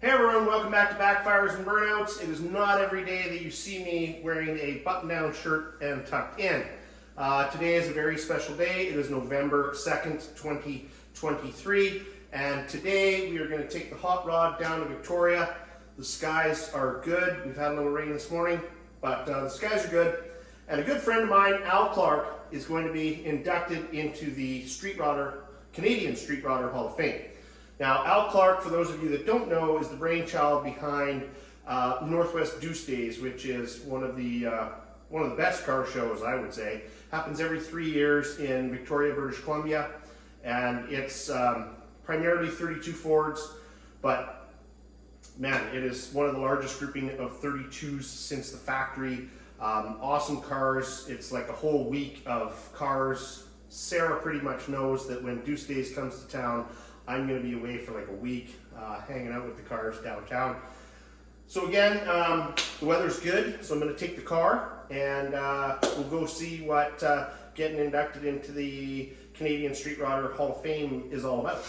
Hey everyone, welcome back to Backfires and Burnouts. It is not every day that you see me wearing a button-down shirt and tucked in. Today is a very special day. It is November 2nd, 2023, and today we are going to take the hot rod down to Victoria. The skies are good. We've had a little rain this morning, but the skies are good. And a good friend of mine, Al Clark, is going to be inducted into the Canadian Street Rodder Hall of Fame. Now, Al Clark, for those of you that don't know, is the brainchild behind Northwest Deuce Days, which is one of the best car shows, I would say. Happens every 3 years in Victoria, British Columbia, and it's primarily 32 Fords, but man, it is one of the largest grouping of 32s since the factory. Awesome cars. It's like a whole week of cars. Sarah pretty much knows that when Deuce Days comes to town, I'm going to be away for like a week, hanging out with the cars downtown. So again, the weather's good, so I'm going to take the car and we'll go see what getting inducted into the Canadian Street Rodder Hall of Fame is all about.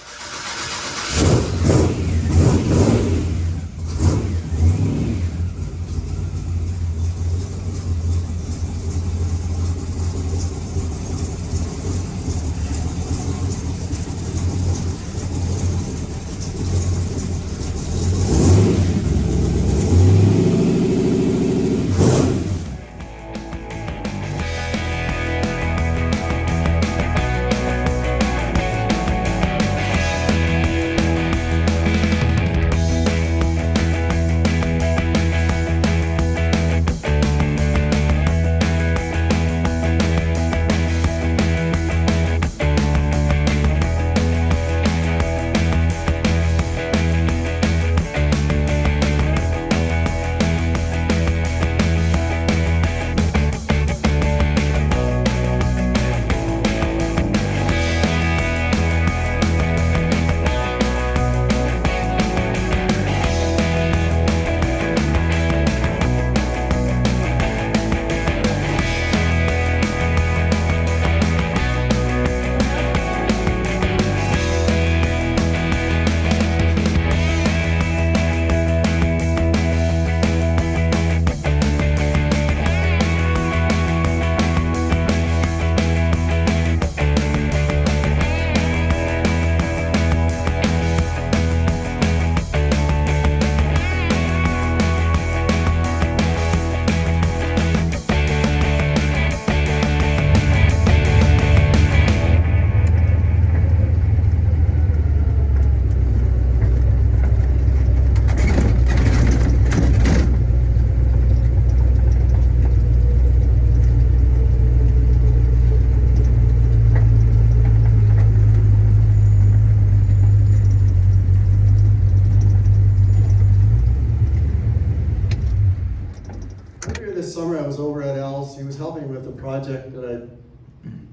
Summer I was over at Al's. He was helping with a project that I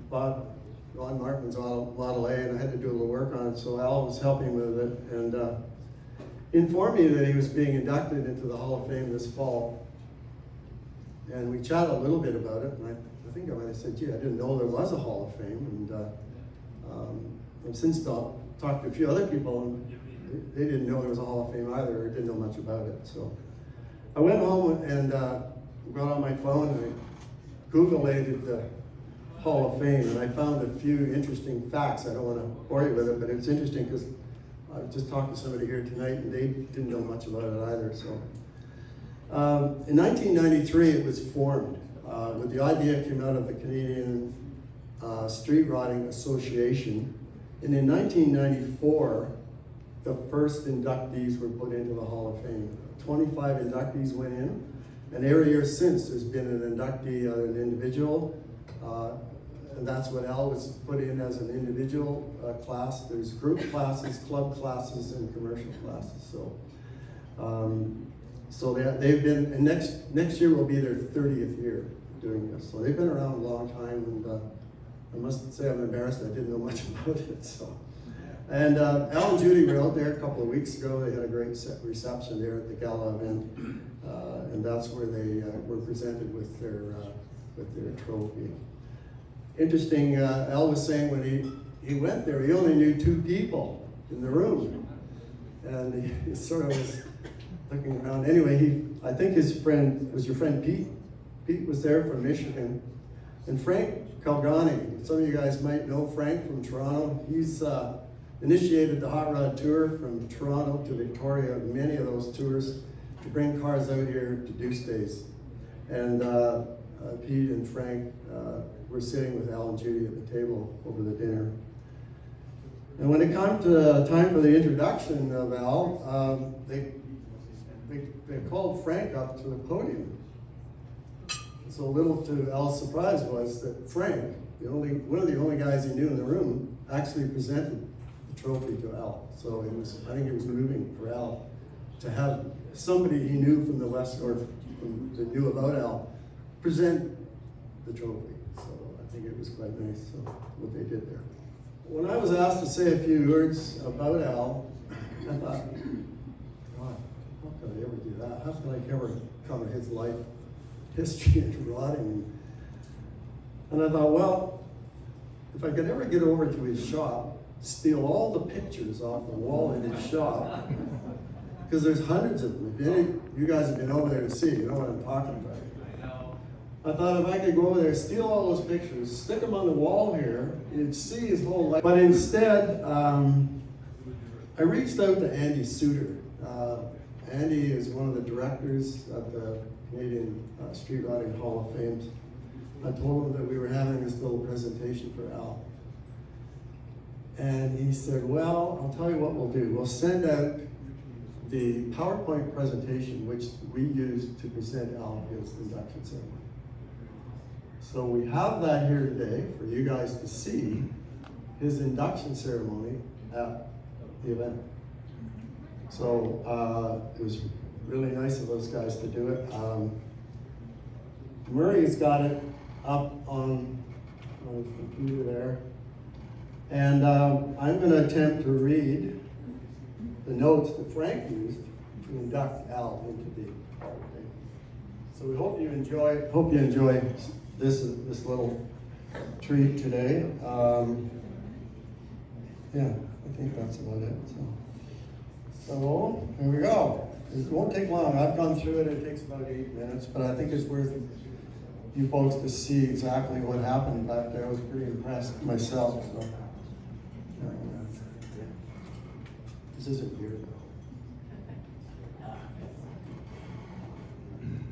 bought Ron Martin's Model A, and I had to do a little work on it, so Al was helping with it, and informed me that he was being inducted into the Hall of Fame this fall. And we chatted a little bit about it, and I think I might have said, gee, I didn't know there was a Hall of Fame, and I've since talked to a few other people, and they didn't know there was a Hall of Fame either, or didn't know much about it. So I went home and got on my phone and I Google-ated the Hall of Fame, and I found a few interesting facts. I don't want to bore you with it, but it's interesting because I just talked to somebody here tonight and they didn't know much about it either. So, in 1993 it was formed. With the idea came out of the Canadian Street Rodding Association, and in 1994 the first inductees were put into the Hall of Fame. 25 inductees went in. And every year since, there's been an inductee, an individual, and that's what Al was put in as an individual class. There's group classes, club classes, and commercial classes. So they've been, and next year will be their 30th year doing this. So they've been around a long time, and I must say I'm embarrassed I didn't know much about it. So. And Al and Judy were out there a couple of weeks ago. They had a great reception there at the gala event, and that's where they were presented with their trophy. Interesting, Al was saying when he went there, he only knew 2 people in the room. And he sort of was looking around. Anyway, I think his friend, was your friend Pete? Pete was there from Michigan. And Frank Calgani, some of you guys might know Frank from Toronto. He's initiated the hot rod tour from Toronto to Victoria, many of those tours, to bring cars out here to Deuce Days. And Pete and Frank were sitting with Al and Judy at the table over the dinner. And when it came to time for the introduction of Al, they called Frank up to the podium. So little to Al's surprise was that Frank, one of the only guys he knew in the room, actually presented the trophy to Al. So I think it was moving for Al to have somebody he knew from the West, or that knew about Al, present the trophy. So I think it was quite nice what they did there. When I was asked to say a few words about Al, I thought, God, how could I ever do that? How could I ever cover his life history and Roddding? And I thought, well, if I could ever get over to his shop, steal all the pictures off the wall in his shop, because there's hundreds of them. If any of you guys have been over there to see, you know what I'm talking about. I thought if I could go over there, steal all those pictures, stick them on the wall here, you'd see his whole life. But instead, I reached out to Andy Suter. Andy is one of the directors of the Canadian Street Roddding Hall of Fame. I told him that we were having this little presentation for Al. And he said, well, I'll tell you what we'll do. We'll send out the PowerPoint presentation which we used to present Al his induction ceremony. So we have that here today for you guys to see his induction ceremony at the event. So it was really nice of those guys to do it. Murray's got it up on his computer there. And I'm going to attempt to read the notes that Frank used to induct Al into the Hall of Fame. So we hope you enjoy this little treat today. Yeah, I think that's about it. So here we go. It won't take long. I've gone through it. It takes about 8 minutes, but I think it's worth you folks to see exactly what happened back there. I was pretty impressed myself. So. This isn't weird.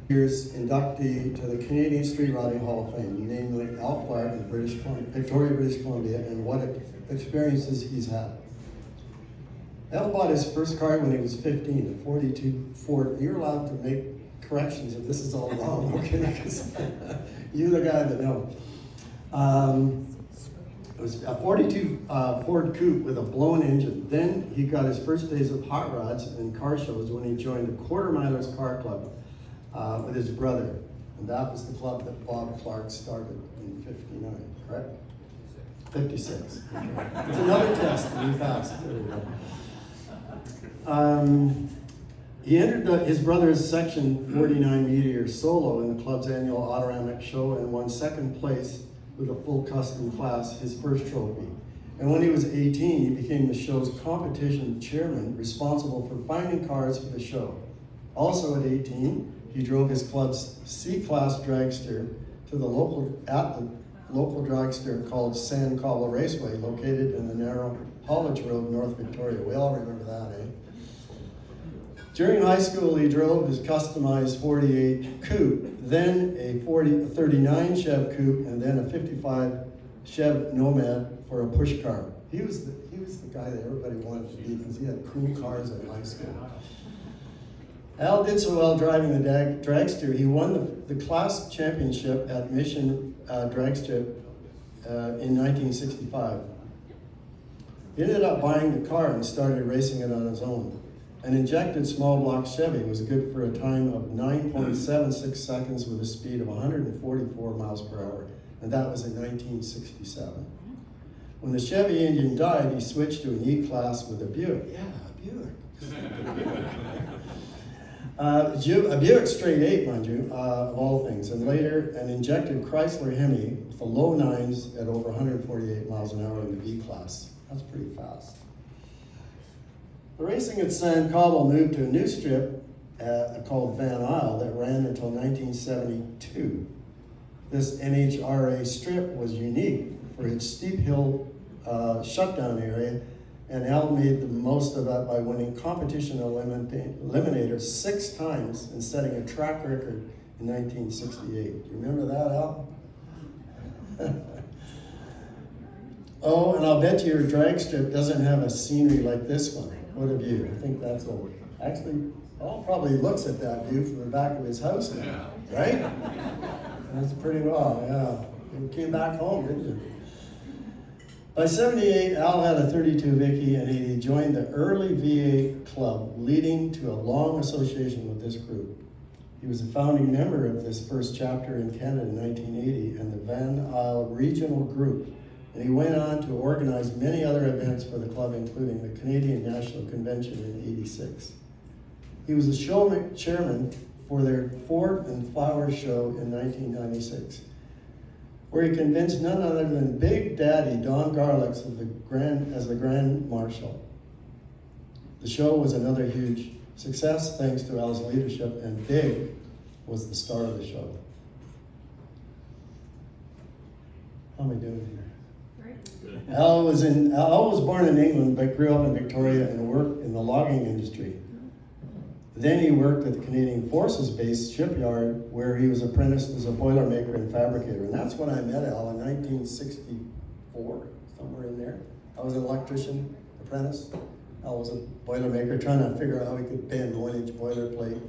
Here's inductee to the Canadian Street Roddding Hall of Fame, namely Al Clark in Victoria, British Columbia, and what experiences he's had. Al bought his first car when he was 15, a 42 Ford. You're allowed to make corrections if this is all wrong, okay? Because you're the guy that knows. It was a 42 Ford Coupe with a blown engine. Then he got his first days of hot rods and car shows when he joined the Quarter Milers Car Club with his brother. And that was the club that Bob Clark started in 59, correct? 56. It's another test to be fast. He entered his brother's Section 49 Meteor solo in the club's annual Autoramic show and won second place with a full custom class, his first trophy. And when he was 18, he became the show's competition chairman, responsible for finding cars for the show. Also at 18, he drove his club's C-Class dragster to the local dragster called Sand Cobble Raceway, located in the narrow Hollage Road, North Victoria. We all remember that, eh? During high school, he drove his customized 48 Coupe, then a 39 Chev Coupe, and then a 55 Chev Nomad for a push car. He was the guy that everybody wanted to be because he had cool cars in high school. Al did so well driving the dragster. He won the class championship at Mission Dragstrip in 1965. He ended up buying the car and started racing it on his own. An injected small block Chevy was good for a time of 9.76 seconds with a speed of 144 miles per hour, and that was in 1967. When the Chevy engine died, he switched to an E-Class with a Buick. Yeah, a Buick. A Buick straight 8, mind you, of all things, and later an injected Chrysler Hemi with the low 9s at over 148 miles an hour in the B-Class. That's pretty fast. The racing at San Cobble moved to a new strip called Van Isle that ran until 1972. This NHRA strip was unique for its steep hill shutdown area, and Al made the most of that by winning competition eliminator 6 times and setting a track record in 1968. Do you remember that, Al? Oh, and I'll bet you your drag strip doesn't have a scenery like this one. What a view. I think that's old. Actually, Al probably looks at that view from the back of his house now, right? That's pretty well, yeah. You came back home, didn't you? By 78, Al had a 32 Vicky, and he joined the early V8 club, leading to a long association with this group. He was a founding member of this first chapter in Canada in 1980 and the Van Isle Regional Group, and he went on to organize many other events for the club, including the Canadian National Convention in '86. He was the show chairman for their Ford and Flower show in 1996, where he convinced none other than Big Daddy Don Garlix as the Grand Marshal. The show was another huge success thanks to Al's leadership, and Big was the star of the show. How am I doing here? Al was born in England but grew up in Victoria and worked in the logging industry. Then he worked at the Canadian Forces Base shipyard, where he was apprenticed as a boilermaker and fabricator. And that's when I met Al in 1964, somewhere in there. I was an electrician apprentice. Al was a boilermaker, trying to figure out how he could bend 1-inch boilerplate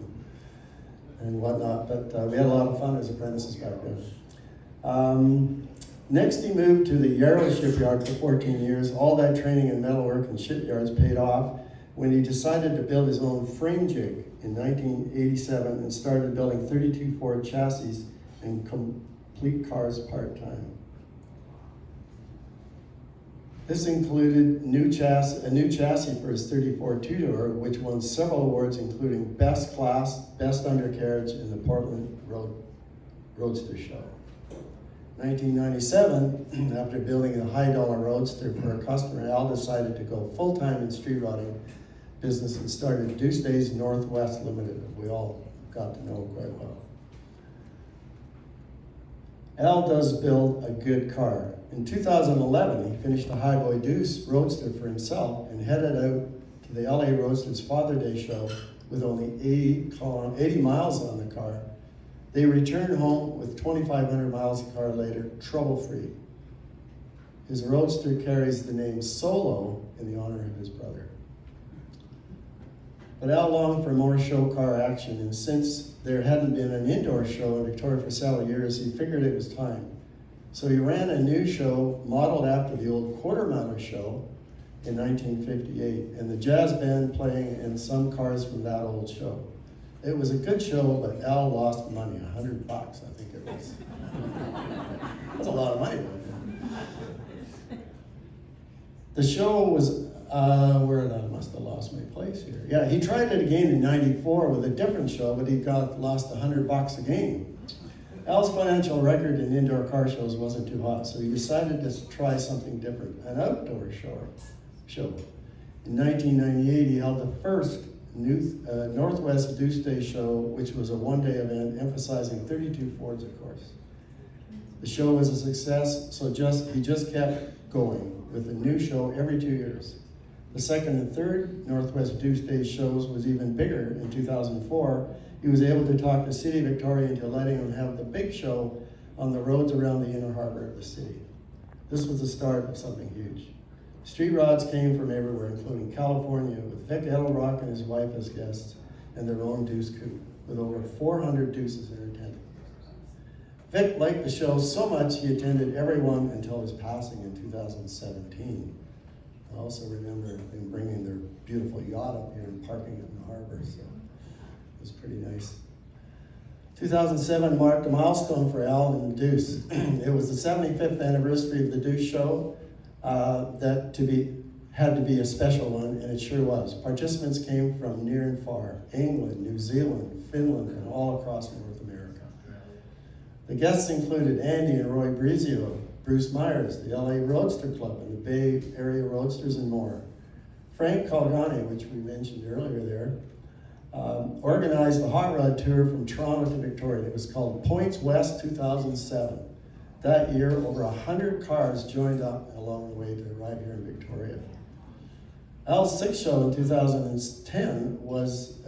and whatnot. But we had a lot of fun as apprentices back then. Next, he moved to the Yarrow shipyard for 14 years. All that training in metalwork and shipyards paid off when he decided to build his own frame jig in 1987 and started building 32 Ford chassis and complete cars part-time. This included a new chassis for his 34 two-door, which won several awards, including Best Class, Best Undercarriage, in the Portland Roadster Show. 1997, after building a high-dollar roadster for a customer, Al decided to go full-time in street rodding business and started Deuce Days Northwest Limited, that we all got to know quite well. Al does build a good car. In 2011, he finished a Highboy Deuce Roadster for himself and headed out to the LA Roadsters Father Day show with only 80 miles on the car. They returned home with 2,500 miles of car later, trouble-free. His Roadster carries the name Solo in the honor of his brother. But Al longed for more show car action, and since there hadn't been an indoor show in Victoria for several years, he figured it was time. So he ran a new show modeled after the old Quarter Mile show in 1958, and the jazz band playing and some cars from that old show. It was a good show, but Al lost money, $100, I think it was. That's a lot of money. The show was, I must have lost my place here. Yeah, he tried it again in '94 with a different show, but he lost $100 again. Al's financial record in indoor car shows wasn't too hot, so he decided to try something different, an outdoor show. In 1998, he held the first Northwest Deuce Days show, which was a one-day event emphasizing 32 Fords, of course. The show was a success, so he just kept going with a new show every 2 years. The second and third Northwest Deuce Days shows was even bigger. In 2004, he was able to talk the city of Victoria into letting him have the big show on the roads around the inner harbor of the city. This was the start of something huge. Street rods came from everywhere, including California, with Vic Edelrock and his wife as guests, and their own Deuce coupe, with over 400 Deuces in attendance. Vic liked the show so much he attended every one until his passing in 2017. I also remember them bringing their beautiful yacht up here and parking it in the harbor, so it was pretty nice. 2007 marked a milestone for Al and Deuce. It was the 75th anniversary of the Deuce show. Had to be a special one, and it sure was. Participants came from near and far, England, New Zealand, Finland, and all across North America. The guests included Andy and Roy Brizio, Bruce Myers, the LA Roadster Club, and the Bay Area Roadsters, and more. Frank Colgani, which we mentioned earlier there, organized the hot rod tour from Toronto to Victoria. It was called Points West 2007. That year, over 100 cars joined up along the way to arrive here in Victoria. Al's sixth show in 2010 was,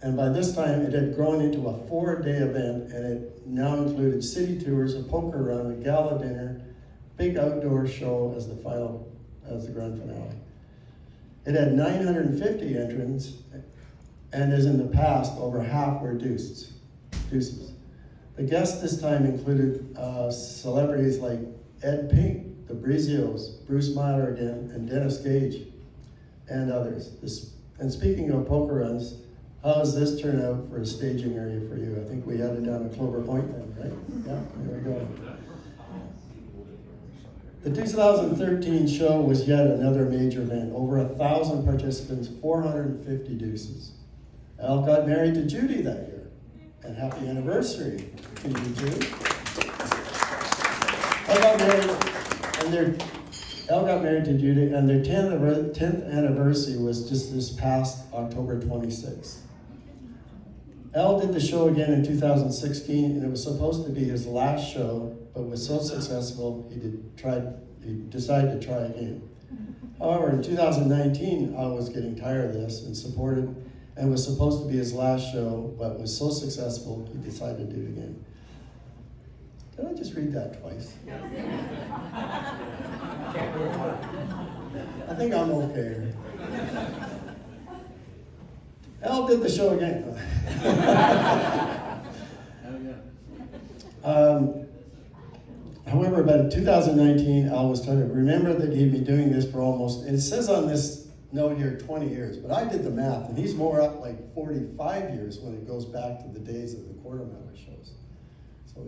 and by this time it had grown into a 4-day event, and it now included city tours, a poker run, a gala dinner, big outdoor show as the grand finale. It had 950 entrants, and as in the past, over half were deuces. The guests this time included celebrities like Ed Pink, the Brizios, Bruce Myler again, and Dennis Gage, and others. And speaking of poker runs, how does this turn out for a staging area for you? I think we had it down at Clover Point then, right? Yeah, there we go. The 2013 show was yet another major event. Over 1,000 participants, 450 deuces. Al got married to Judy that year. And happy anniversary to you two. Al got married to Judy, and their 10th anniversary was just this past October 26th. Al did the show again in 2016, and it was supposed to be his last show, but was so successful he decided to try again. However, in 2019, Al was getting tired of this and was supposed to be his last show, but was so successful he decided to do it again. Did I just read that twice? I think I'm okay. Al did the show again. However, about 2019, Al was trying to remember that he'd been doing this for almost, it says on this note here, 20 years, but I did the math, and he's more up like 45 years when it goes back to the days of the quarter medal shows. So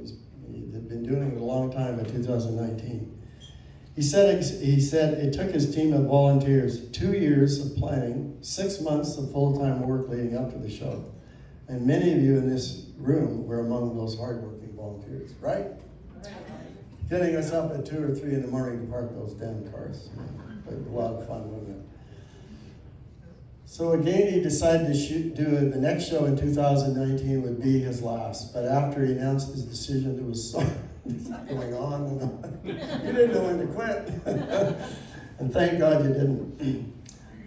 he'd been doing it a long time in 2019. He said it took his team of volunteers 2 years of planning, 6 months of full-time work leading up to the show. And many of you in this room were among those hardworking volunteers, right? Getting us up at 2 or 3 in the morning to park those damn cars. But a lot of fun, wasn't it? So again, he decided to the next show in 2019 would be his last. But after he announced his decision, there was so going on and on. You didn't know when to quit. And thank God you didn't.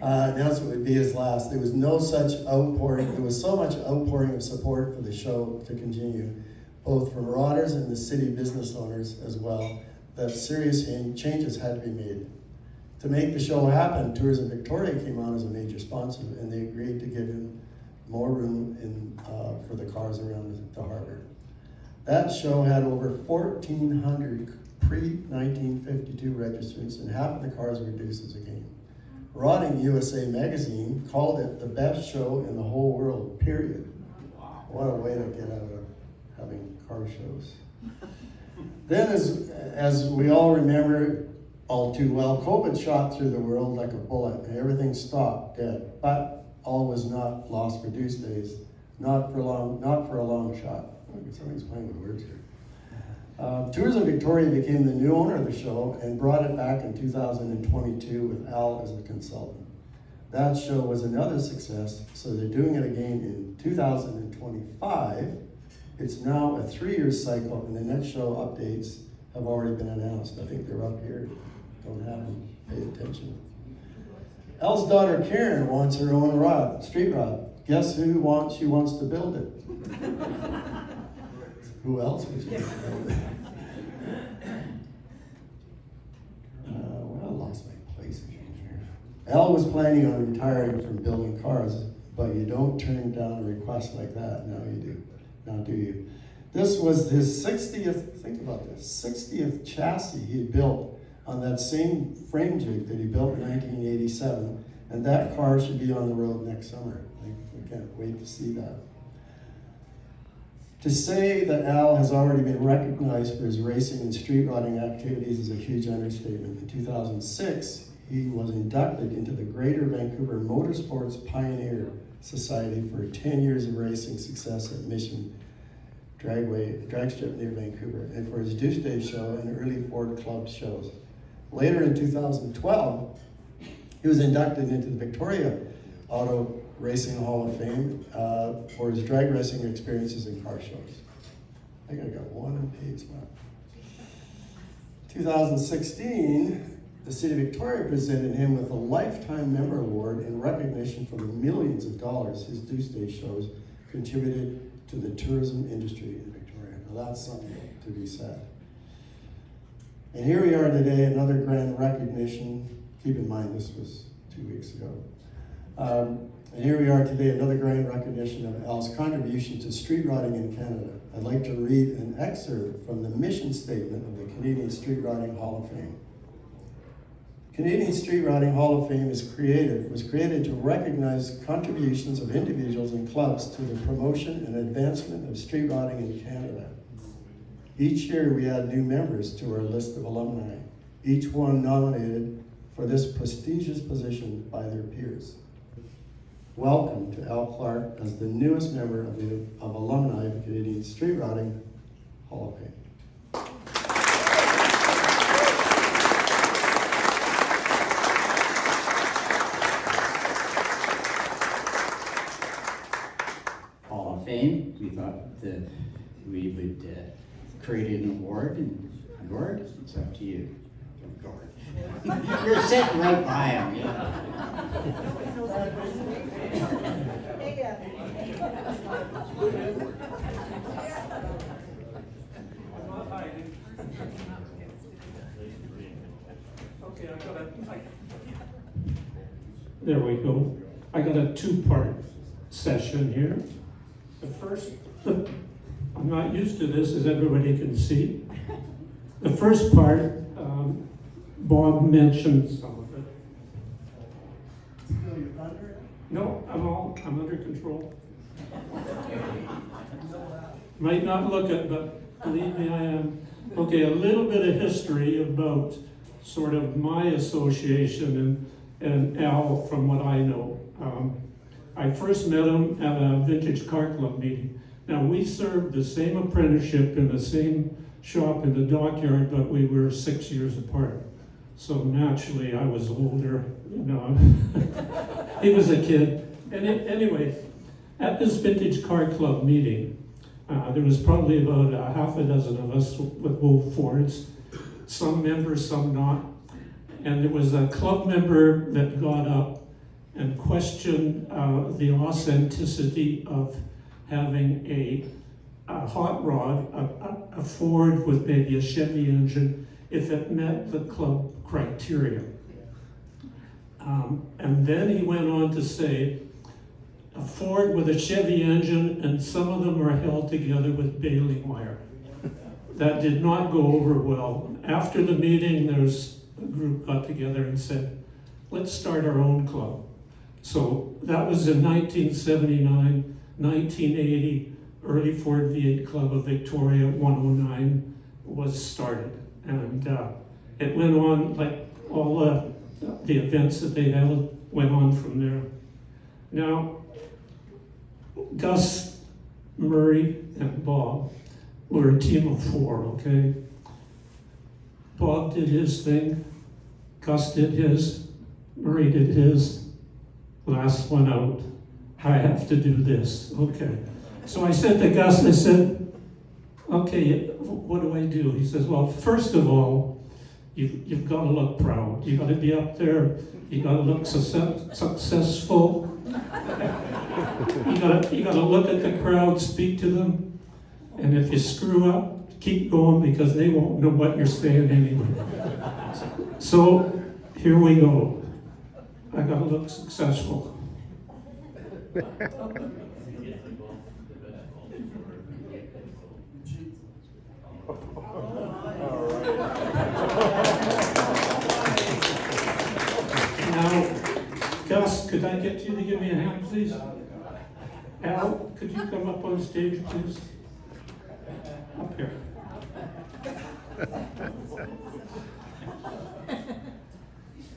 Announced it would be his last. There was no such outpouring. There was so much outpouring of support for the show to continue, both from Rodders and the city business owners as well, that serious changes had to be made. To make the show happen, Tourism Victoria came on as a major sponsor, and they agreed to give him more room for the cars around the harbor. That show had over 1,400 pre-1952 registrants, and half of the cars were deuces again. Roddding USA magazine called it the best show in the whole world, period. What a way to get out of having car shows. Then, as we all remember all too well, COVID shot through the world like a bullet, and everything stopped dead. But all was not lost for Deuce Days, not for a long shot. Somebody's playing with words here. Tourism Victoria became the new owner of the show and brought it back in 2022 with Al as the consultant. That show was another success, so they're doing it again in 2025. It's now a 3-year cycle, and the next show updates have already been announced. I think they're up here. Don't have them. Pay attention. Al's daughter Karen wants her own street rod. Guess she wants to build it? Who else would you build it? Well, I lost my place again here. Al was planning on retiring from building cars, but you don't turn down a request like that. Now you do. Now do you? This was his 60th, think about this, 60th chassis he had built on that same frame jig that he built in 1987, and that car should be on the road next summer. I can't wait to see that. To say that Al has already been recognized for his racing and street rodding activities is a huge understatement. In 2006, he was inducted into the Greater Vancouver Motorsports Pioneer Society for 10 years of racing success at Mission drag strip near Vancouver, and for his Deuce Days show and early Ford Club shows. Later in 2012, He was inducted into the Victoria Auto Racing Hall of Fame for his drag racing experiences in car shows. I think I got one on page one. 2016, the City of Victoria presented him with a Lifetime Member Award in recognition for the millions of dollars his Deuce Days shows contributed to the tourism industry in Victoria. Now that's something to be said. And here we are today, another grand recognition. Keep in mind this was 2 weeks ago. And here we are today, another grand recognition of Al's contribution to street riding in Canada. I'd like to read an excerpt from the mission statement of the Canadian Street Riding Hall of Fame. Canadian Street Riding Hall of Fame was created to recognize contributions of individuals and clubs to the promotion and advancement of street riding in Canada. Each year we add new members to our list of alumni, each one nominated for this prestigious position by their peers. Welcome to Al Clark as the newest member of alumni of the Canadian Street Riding Hall of Fame. Hall of Fame. We thought that we would create an award, and Gord, it's up to you. Gord. You're sitting right by him. There we go. I got a two-part session here. The first, I'm not used to this, as everybody can see. The first part, Bob mentioned some of it. No, I'm under control. Might not look it, but believe me, I am. Okay, a little bit of history about sort of my association and Al, from what I know. I first met him at a vintage car club meeting. Now, we served the same apprenticeship in the same shop in the dockyard, but we were 6 years apart. So naturally, I was older, you know. He was a kid. And anyway, at this vintage car club meeting, there was probably about a half a dozen of us with old Fords, some members, some not. And there was a club member that got up and questioned the authenticity of having a hot rod, a Ford with maybe a Chevy engine, if it met the club criteria. And then he went on to say, a Ford with a Chevy engine, and some of them are held together with baling wire. That did not go over well. After the meeting, there's a group got together and said, let's start our own club. So that was in 1979, 1980, early Ford V8 Club of Victoria 109 was started. And it went on, like all the events that they held went on from there. Now, Gus, Murray, and Bob were a team of four, okay? Bob did his thing, Gus did his, Murray did his, last one out. I have to do this, okay. So I said to Gus, I said, okay, what do I do? He says, well, first of all, you've got to look proud. You've got to be up there. You've got to look successful. You got to look at the crowd, speak to them. And if you screw up, keep going, because they won't know what you're saying anyway. So here we go. I got to look successful. Now, Gus, could I get you to give me a hand, please? Al, could you come up on stage, please? Up here.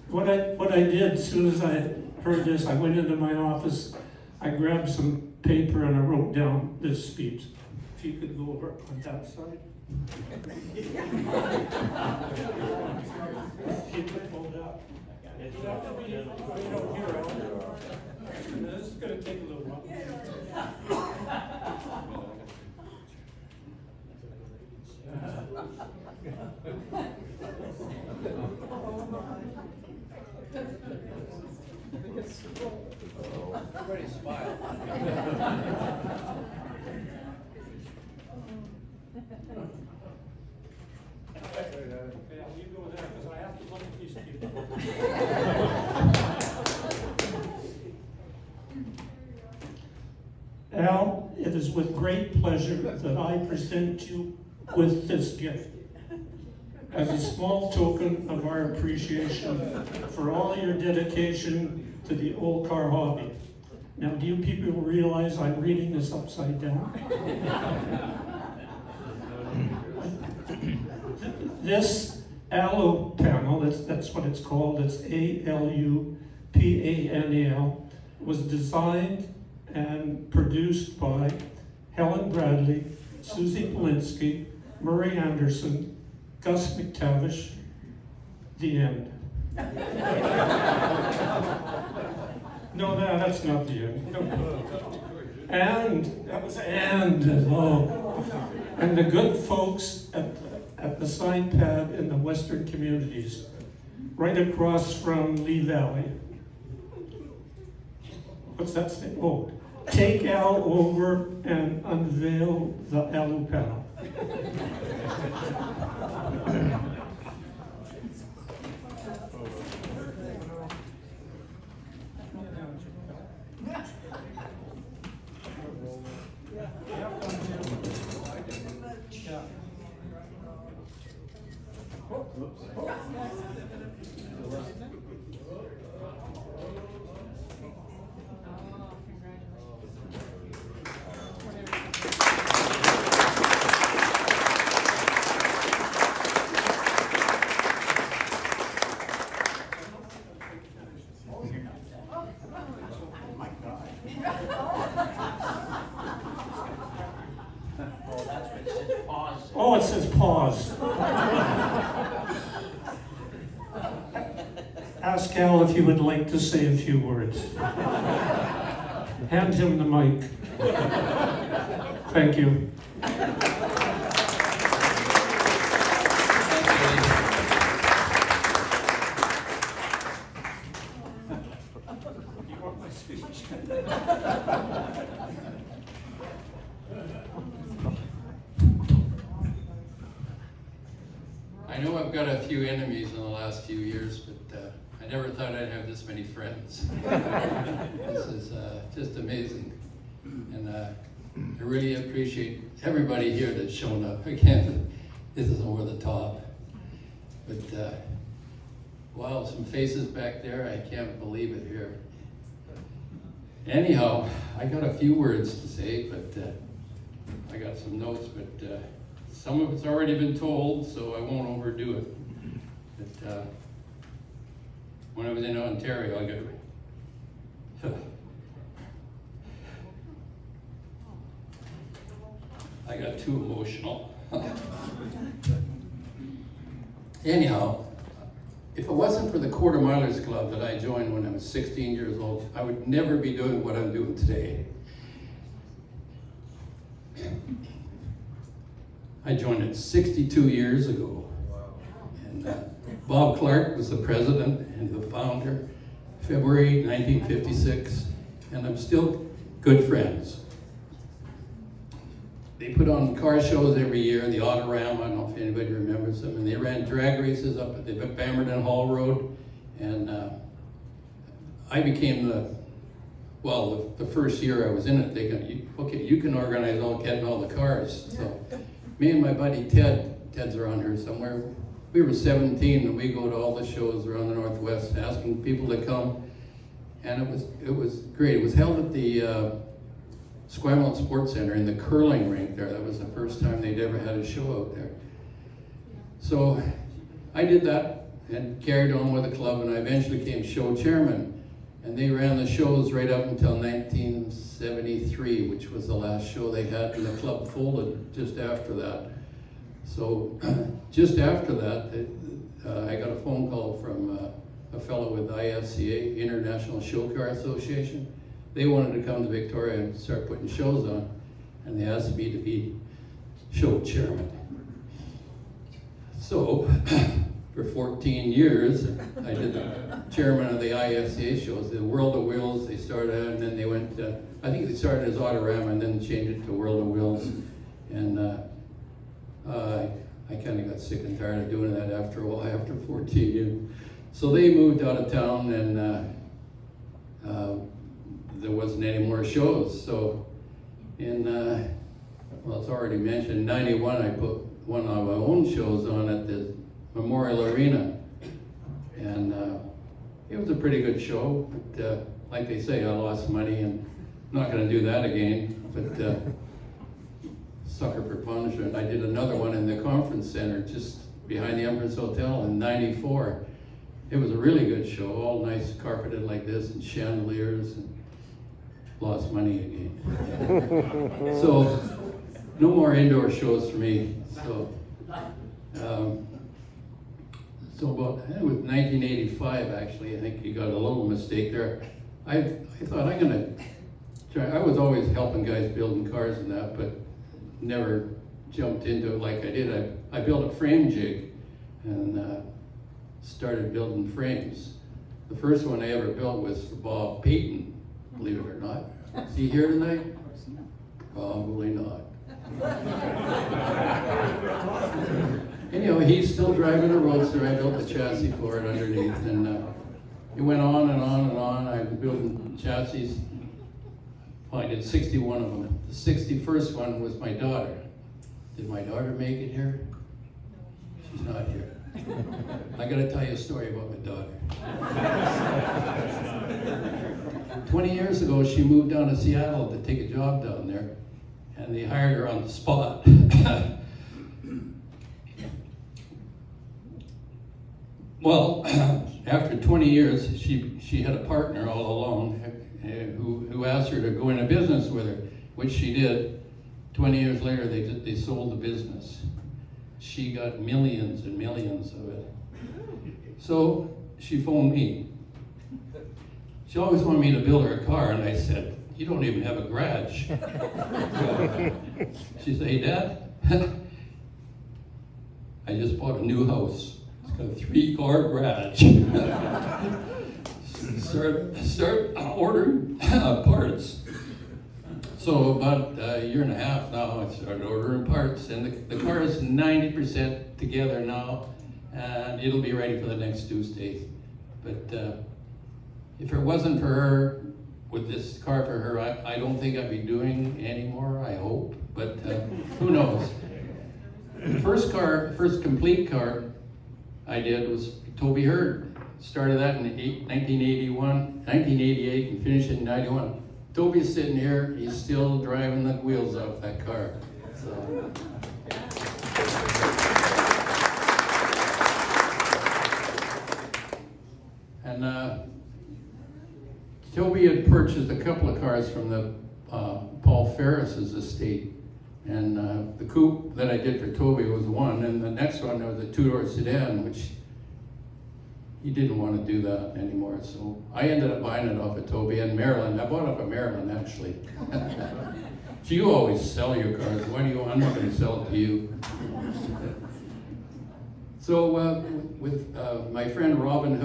What I did, as soon as I heard this, I went into my office, I grabbed some paper and I wrote down this speech. If you could go over on that side. If you could hold up. This is going to take a little while. Everybody smile. Okay, you go there because I have to look at these people. Al, it is with great pleasure that I present you with this gift as a small token of our appreciation for all your dedication to the old car hobby. Now, do you people realize I'm reading this upside down? This alu panel, that's what it's called, it's A-L-U-P-A-N-E-L, was designed and produced by Helen Bradley, Susie Polinsky, Murray Anderson, Gus McTavish, the end. No, that's not the end. And the good folks at the sign pad in the Western Communities, right across from Lee Valley. What's that say? Oh, take Al over and unveil the alu panel. Oh, it says pause. Ask Al if he would like to say a few words. Hand him the mic. Thank you. You want my speech? I know I've got a few enemies in the last few years, but I never thought I'd have this many friends. This is just amazing. And I really appreciate everybody here that's shown up. Again, this is over the top. But wow, some faces back there, I can't believe it here. Anyhow, I got a few words to say, but I got some notes, but some of it's already been told, so I won't overdo it. But when I was in Ontario, I got too emotional. Anyhow, if it wasn't for the Quarter Milers Club that I joined when I was 16 years old, I would never be doing what I'm doing today. I joined it 62 years ago. And Bob Clark was the president and the founder, February 1956, and I'm still good friends. They put on car shows every year, the Autorama, I don't know if anybody remembers them, and they ran drag races up at the Bamberton Hall Road, and I became the first year I was in it, they go, okay, you can organize getting all the cars. So me and my buddy Ted's around here somewhere, we were 17 and we go to all the shows around the Northwest asking people to come, and it was great. It was held at the Esquimalt Sports Center in the curling rink there. That was the first time they'd ever had a show out there. So I did that and carried on with the club, and I eventually became show chairman. And they ran the shows right up until 1973, which was the last show they had, and the club folded just after that. So just after that, I got a phone call from a fellow with ISCA, International Show Car Association. They wanted to come to Victoria and start putting shows on, and they asked me to be show chairman. So, for 14 years, I did the chairman of the ISCA shows. The World of Wheels, they started out, and then they went, I think they started as Autorama and then changed it to World of Wheels. And I kind of got sick and tired of doing that after a while, after 14 years. So they moved out of town, and there wasn't any more shows. So in, well, it's already mentioned, in '91 I put one of my own shows on at the Memorial Arena. And it was a pretty good show, but like they say, I lost money and I'm not gonna do that again, but sucker for punishment. I did another one in the conference center just behind the Empress Hotel in '94. It was a really good show, all nice carpeted like this and chandeliers, and lost money again. So no more indoor shows for me. So about, it was 1985 actually, I think you got a little mistake there. I thought I'm gonna try, I was always helping guys building cars and that, but never jumped into it like I did. I built a frame jig and started building frames. The first one I ever built was for Bob Payton, believe it or not. Is he here tonight? Probably not. Anyhow, he's still driving a Roadster. I built the chassis for it underneath, and it went on and on and on. I was building chassis. Well, I did 61 of them. The 61st one was my daughter. Did my daughter make it here? She's not here. I gotta tell you a story about my daughter. 20 years ago, she moved down to Seattle to take a job down there, and they hired her on the spot. Well, after 20 years, she had a partner all along who asked her to go into business with her, which she did. 20 years later, they sold the business. She got millions and millions of it. So she phoned me. She always wanted me to build her a car, and I said, "You don't even have a garage." She said, "Hey, Dad, I just bought a new house. It's got a 3-car garage." Start ordering parts. So about a year and a half now, I started ordering parts, and the car is 90% together now, and it'll be ready for the next Deuce Days. But if it wasn't for her, with this car for her, I don't think I'd be doing anymore, I hope, but who knows. The first complete car I did was Toby Hurd. Started that in 1988 and finished it in 91. Toby's sitting here, he's still driving the wheels off that car. So. And Toby had purchased a couple of cars from the Paul Ferris's estate. And the coupe that I did for Toby was one, and the next one was a 2-door sedan, which he didn't want to do that anymore. So I ended up buying it off of Toby and Marilyn. I bought it off of Marilyn, actually. So you always sell your cars. Why do you? I'm not going to sell it to you. So with my friend Robin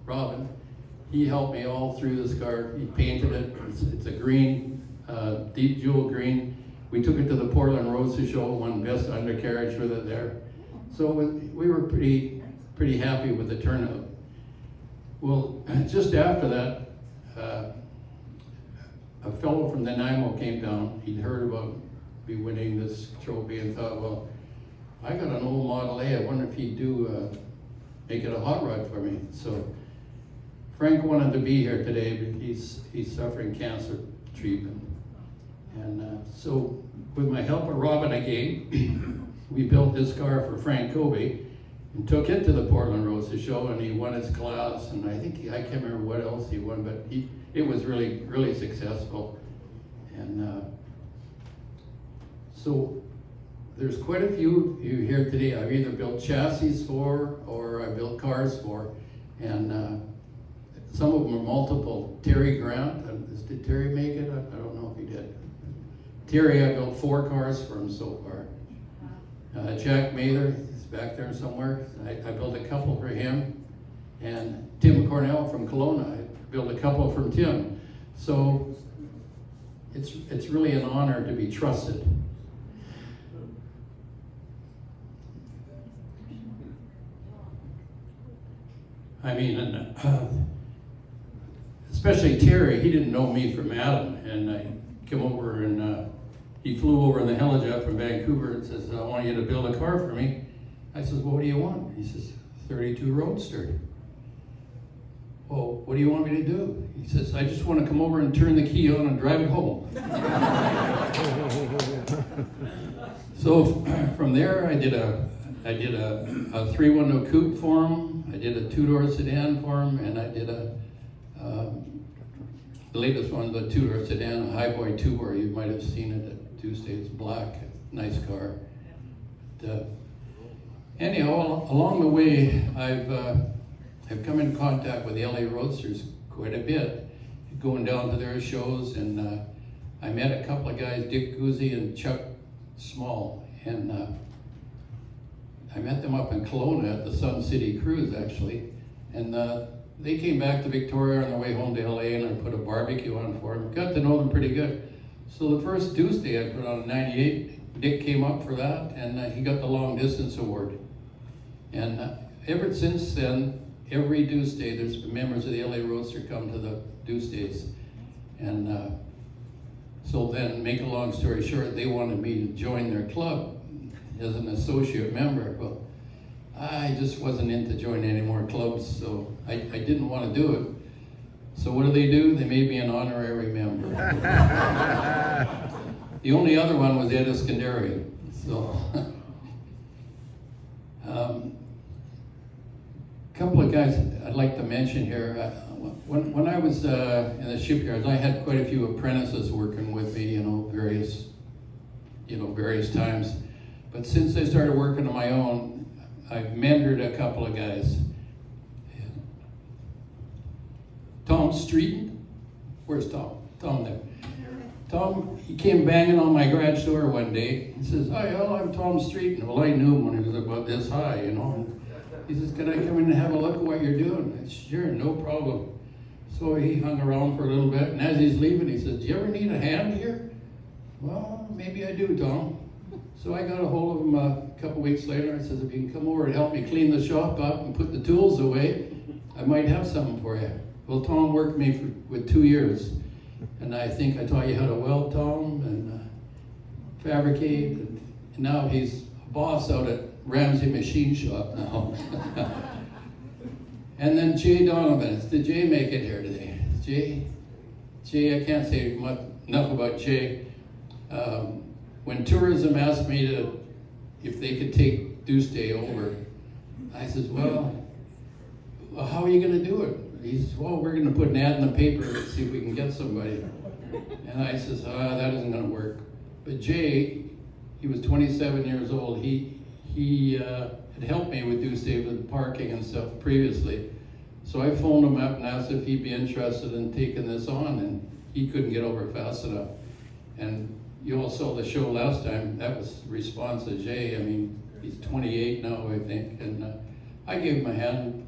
Robin, he helped me all through this car. He painted it. It's a green, deep jewel green. We took it to the Portland Roadster Show, won best undercarriage with it there. So we were pretty happy with the turnout. Well, just after that, a fellow from Nanaimo came down. He'd heard about me winning this trophy and thought, well, I got an old Model A. I wonder if he'd make it a hot rod for me. So Frank wanted to be here today, but he's suffering cancer treatment. And so with my help of Robin again, we built this car for Frank Kobe and took it to the Portland Roadster Show, and he won his class, and I can't remember what else he won, but it was really, really successful. And so there's quite a few you here today I've either built chassis for or I built cars for, And some of them are multiple. Terry Grant, did Terry make it? I don't know if he did. Terry, I built 4 cars for him so far. Jack Mather, he's back there somewhere. I built a couple for him. And Tim Cornell from Kelowna, I built a couple from Tim. So it's really an honor to be trusted. I mean, especially Terry, he didn't know me from Adam, and I came over and he flew over in the helijet from Vancouver and says, I want you to build a car for me. I says, well, what do you want? He says, 32 Roadster. Well, what do you want me to do? He says, I just want to come over and turn the key on and drive it home. So from there, I did a 3-window coupe for him. I did a 2-door sedan for him, and I did the latest one, the 2-door sedan, a Highboy Tour. You might have seen it at Deuce Days, black, nice car. Anyhow, along the way, I've come in contact with the LA Roadsters quite a bit, going down to their shows, and I met a couple of guys, Dick Guzzi and Chuck Small, and I met them up in Kelowna at the Sun City Cruise, actually, and they came back to Victoria on their way home to LA, and I put a barbecue on for them. Got to know them pretty good. So the first Deuce Day I put on in '98, Dick came up for that, and he got the long distance award. And ever since then, every Deuce Day, there's been members of the LA Roadster come to the Deuce Days. And so then, make a long story short, they wanted me to join their club as an associate member. Well, I just wasn't into joining any more clubs, so I didn't want to do it. So what do? They made me an honorary member. The only other one was Ed Polinsky. So, couple of guys I'd like to mention here. When I was in the shipyards, I had quite a few apprentices working with me, various times. But since I started working on my own, I've mentored a couple of guys. Tom Streeton, where's Tom? Tom there. Tom, he came banging on my garage door one day. He says, hi, Al, I'm Tom Streeton. Well, I knew him when he was about this high, He says, can I come in and have a look at what you're doing? I said, sure, no problem. So he hung around for a little bit, and as he's leaving, he says, do you ever need a hand here? Well, maybe I do, Tom. So I got a hold of him a couple weeks later. I says, if you can come over and help me clean the shop up and put the tools away, I might have something for you. Well, Tom worked me with 2 years, and I think I taught you how to weld, Tom, and fabricate, and now he's a boss out at Ramsey Machine Shop now. And then Jay Donovan. Did Jay make it here today? Jay, I can't say enough about Jay. When tourism asked me if they could take Deuce Day over, I says, well, how are you going to do it? He says, well, we're going to put an ad in the paper to see if we can get somebody. And I says, that isn't going to work. But Jay, he was 27 years old. He had helped me with Deuce Day with parking and stuff previously. So I phoned him up and asked if he'd be interested in taking this on, and he couldn't get over fast enough. And you all saw the show last time. That was the response of Jay. I mean, he's 28 now, I think, and I gave him a hand,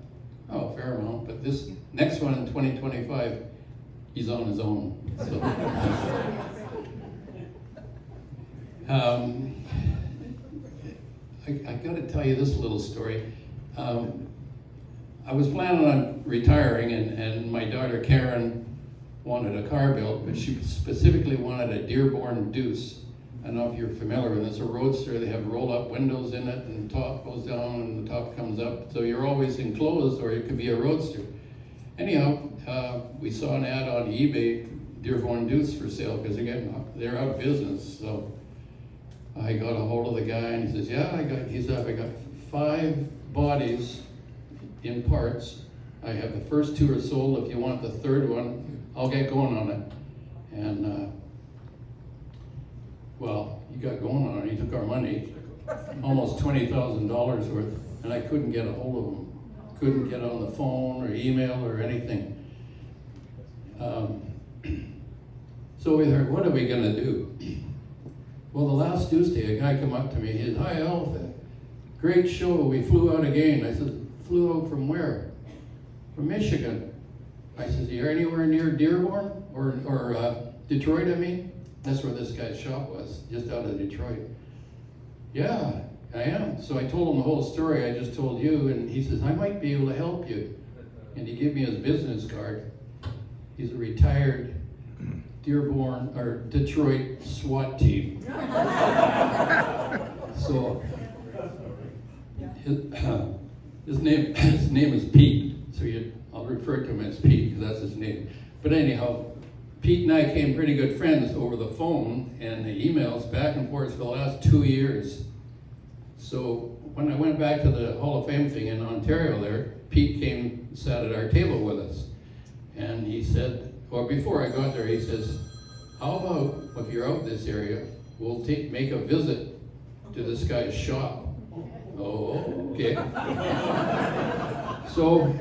a fair amount, but this next one in 2025, he's on his own. So. I got to tell you this little story. I was planning on retiring, and my daughter Karen wanted a car built, but she specifically wanted a Dearborn Deuce. I don't know if you're familiar with it. It's a roadster. They have roll-up windows in it, and the top goes down and the top comes up. So you're always enclosed, or it could be a roadster. Anyhow, we saw an ad on eBay, Dearborn Deuce for sale, because they're out of business. So I got a hold of the guy, and he says, yeah, I got 5 bodies in parts. I have the first 2 are sold. If you want the 3rd one, I'll get going on it. And well, he got going on it. He took our money, almost $20,000 worth, and I couldn't get a hold of him. couldn't get on the phone or email or anything. So we thought, what are we gonna do? Well, the last Deuce Day, a guy came up to me, he said, "Hi, Al, great show, we flew out again." I said, "Flew out from where?" "From Michigan." I said, "Are you anywhere near Dearborn or Detroit, I mean?" That's where this guy's shop was, just out of Detroit. "Yeah, I am." So I told him the whole story I just told you, and he says, "I might be able to help you." And he gave me his business card. He's a retired Dearborn or Detroit SWAT team. So his name is Pete. So I'll refer to him as Pete because that's his name. But anyhow, Pete and I became pretty good friends over the phone and the emails back and forth for the last 2 years. So when I went back to the Hall of Fame thing in Ontario there, Pete came and sat at our table with us. And he said, well, before I got there, he says, "How about if you're out this area, we'll make a visit to this guy's shop." Oh, okay. So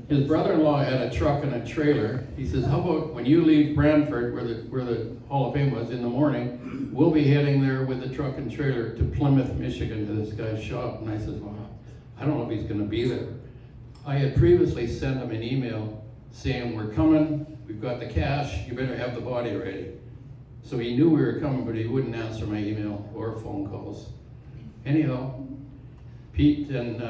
his brother-in-law had a truck and a trailer. He says, "How about when you leave Brantford, where the Hall of Fame was, in the morning, we'll be heading there with the truck and trailer to Plymouth, Michigan, to this guy's shop." And I said, "Well, I don't know if he's going to be there." I had previously sent him an email saying, "We're coming, we've got the cash, you better have the body ready." So he knew we were coming, but he wouldn't answer my email or phone calls. Anyhow, Pete and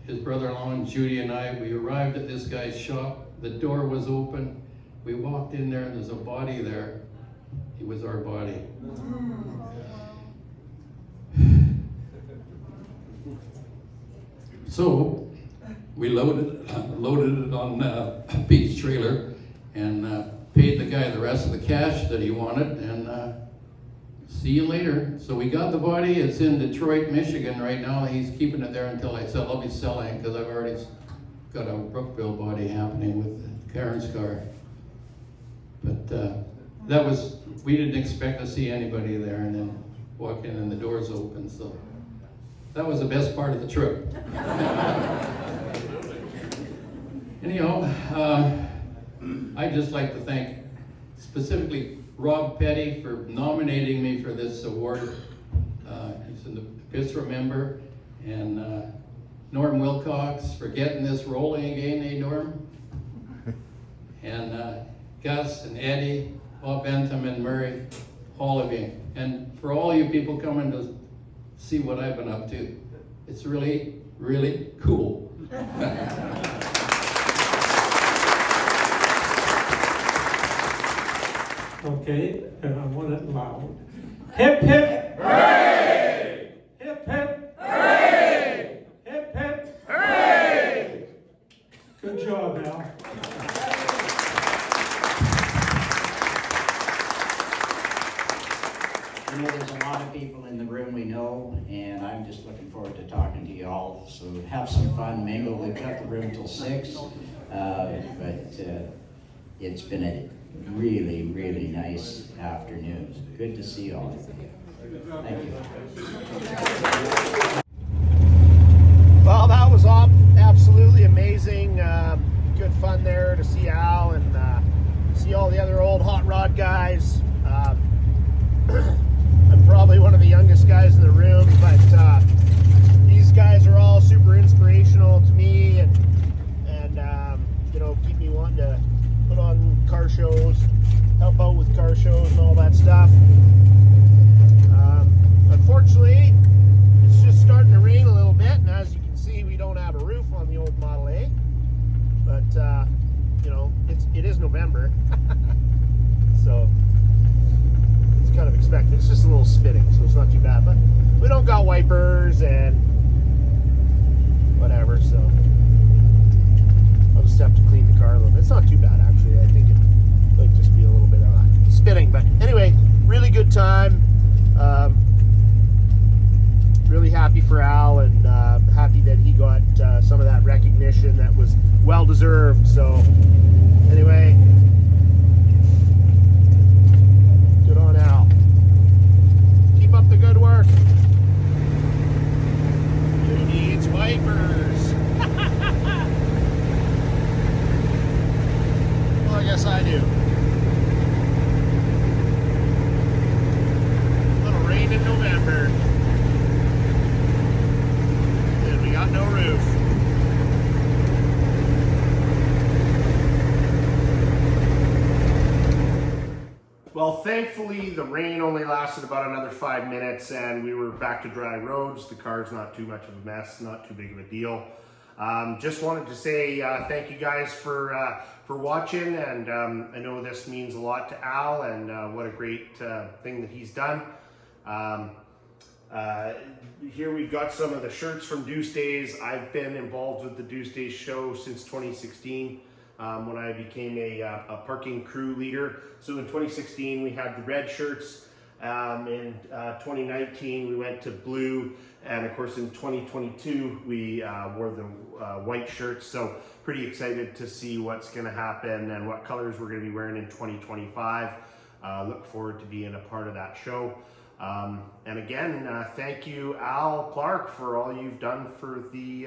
his brother-in-law and Judy and I, we arrived at this guy's shop. The door was open. We walked in there and there's a body there. It was our body. So we loaded it on Pete's trailer and paid the guy the rest of the cash that he wanted, and see you later. So we got the body. It's in Detroit, Michigan right now. He's keeping it there until I sell. I'll be selling because I've already got a Brookville body happening with Karen's car. But we didn't expect to see anybody there, and then walk in and the doors open. So that was the best part of the trip. Anyhow, I'd just like to thank specifically Rob Petty for nominating me for this award. He's an Epistra member, and Norm Wilcox for getting this rolling again, eh, Norm? And Gus and Eddie, Bob Bentham and Murray, all of you. And for all you people coming to see what I've been up to. It's really, really cool. Okay, and I want it loud. Hip, hip, hooray! Hip, hip, hooray! Hip, hip, hooray! Good job, Al. You know, there's a lot of people in the room we know, and I'm just looking forward to talking to you all. So have some fun, mingle. We've got the room till 6, but it's been a really, really nice afternoon. Good to see all of you. Thank you. Well, that was absolutely amazing. Good fun there to see Al and see all the other old hot rod guys. I'm probably one of the youngest guys in the room, but these guys are all super inspirational to me, and keep me wanting to put on car shows, help out with car shows and all that stuff. Unfortunately, it's just starting to rain a little bit, and as you can see, we don't have a roof on the old Model A. But it is November, so it's kind of expected. It's just a little spitting, so it's not too bad. But we don't got wipers and whatever, so I'll just have to clean the car a little bit. It's not too bad, actually. I think it might just be a little bit of spitting. But anyway, really good time. Really happy for Al, and happy that he got some of that recognition that was well deserved. So anyway, good on Al. Keep up the good work. Who needs wipers? Well, thankfully the rain only lasted about another 5 minutes and we were back to dry roads. The car's not too much of a mess, not too big of a deal. Just wanted to say thank you guys for watching, and I know this means a lot to Al, and what a great thing that he's done. Here we've got some of the shirts from Deuce Days. I've been involved with the Deuce Days show since 2016 when I became a parking crew leader. So in 2016 we had the red shirts. In 2019 we went to blue, and of course in 2022 we wore the white shirts. So pretty excited to see what's going to happen and what colors we're going to be wearing in 2025. Look forward to being a part of that show. And again, thank you, Al Clark, for all you've done for the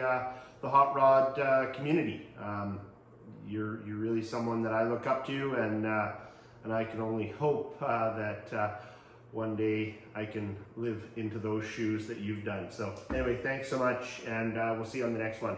hot rod community. You're really someone that I look up to, and I can only hope that one day I can live into those shoes that you've done. So anyway, thanks so much, and we'll see you on the next one.